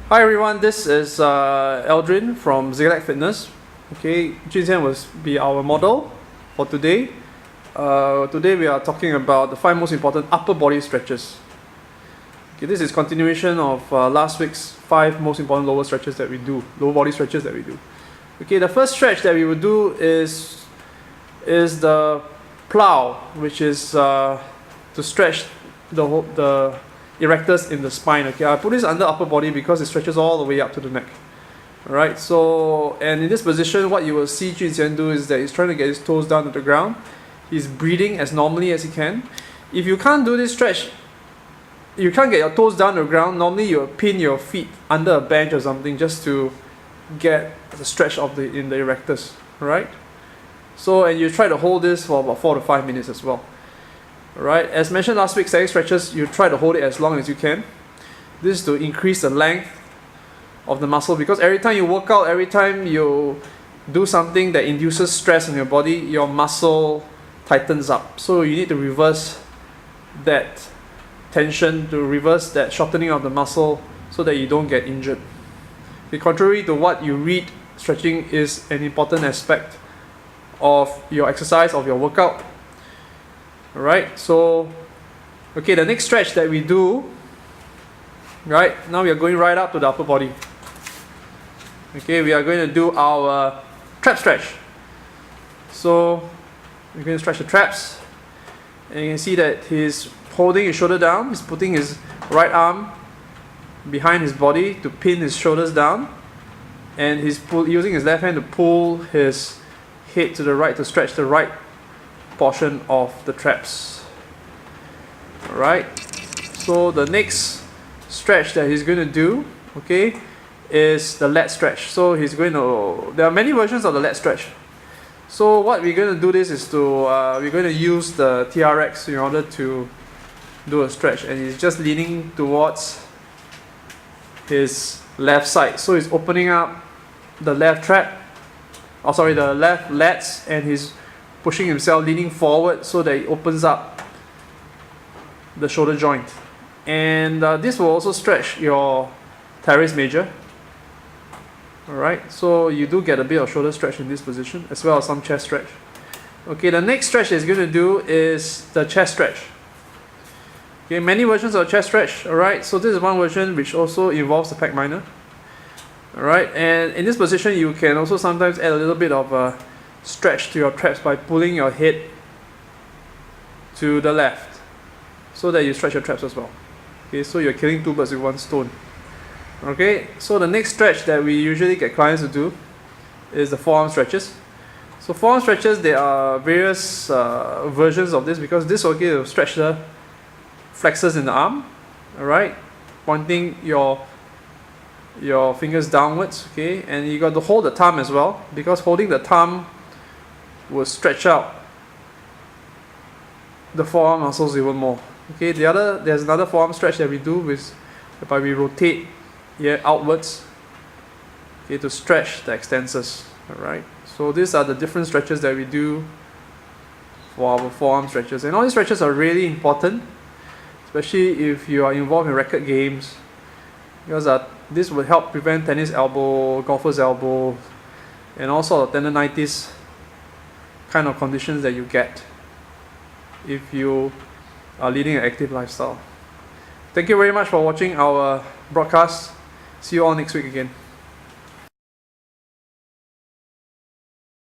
Hi everyone, this is Eldrin from Zigzag Fitness. Okay, Junxian will be our model for today. Today we are talking about the 5 most important upper body stretches. Okay, this is continuation of last week's 5 most important lower stretches that we do, lower body stretches that we do. Okay, the first stretch that we will do is the plow, which is to stretch the erectors in the spine. Okay, I put this under upper body because it stretches all the way up to the neck. Alright, so, and in this position, what you will see Junxian do is that he's trying to get his toes down to the ground. He's breathing as normally as he can. If you can't do this stretch, you can't get your toes down to the ground, normally you'll pin your feet under a bench or something just to get the stretch of in the erectors. Alright? So, and you try to hold this for about 4 to 5 minutes as well. Alright, as mentioned last week, static stretches, you try to hold it as long as you can. This is to increase the length of the muscle, because every time you work out, every time you do something that induces stress in your body, your muscle tightens up. So you need to reverse that tension, to reverse that shortening of the muscle so that you don't get injured. Okay, contrary to what you read, stretching is an important aspect of your exercise, of your workout. Alright, so, okay, the next stretch that we do, right, now we are going right up to the upper body. Okay, we are going to do our trap stretch. So, we're going to stretch the traps, and you can see that he's holding his shoulder down, he's putting his right arm behind his body to pin his shoulders down, and he's using his left hand to pull his head to the right to stretch the right portion of the traps. Alright, so the next stretch that he's going to do, okay, is the lat stretch. So he's going to, there are many versions of the lat stretch. So what we're going to do this is we're going to use the TRX in order to do a stretch, and he's just leaning towards his left side. So he's opening up the left trap, the left lats, and he's pushing himself, leaning forward so that it opens up the shoulder joint. And this will also stretch your teres major. Alright, so you do get a bit of shoulder stretch in this position, as well as some chest stretch. Okay, the next stretch that he's going to do is the chest stretch. Okay, many versions of chest stretch. Alright, so this is one version which also involves the pec minor. Alright, and in this position you can also sometimes add a little bit of a stretch to your traps by pulling your head to the left so that you stretch your traps as well. Okay, so you're killing 2 birds with 1 stone. Okay, so the next stretch that we usually get clients to do is the forearm stretches. So forearm stretches, there are various versions of this, because this will stretch the flexors in the arm. Alright, pointing your fingers downwards. Okay, and you got to hold the thumb as well, because holding the thumb will stretch out the forearm muscles even more. Okay, there's another forearm stretch that we do whereby we rotate outwards, okay, to stretch the extensors. Alright, so these are the different stretches that we do for our forearm stretches, and all these stretches are really important, especially if you are involved in racket games, because this will help prevent tennis elbow, golfer's elbow, and all sort of tendonitis kind of conditions that you get if you are leading an active lifestyle. Thank you very much for watching our broadcast. See you all next week again.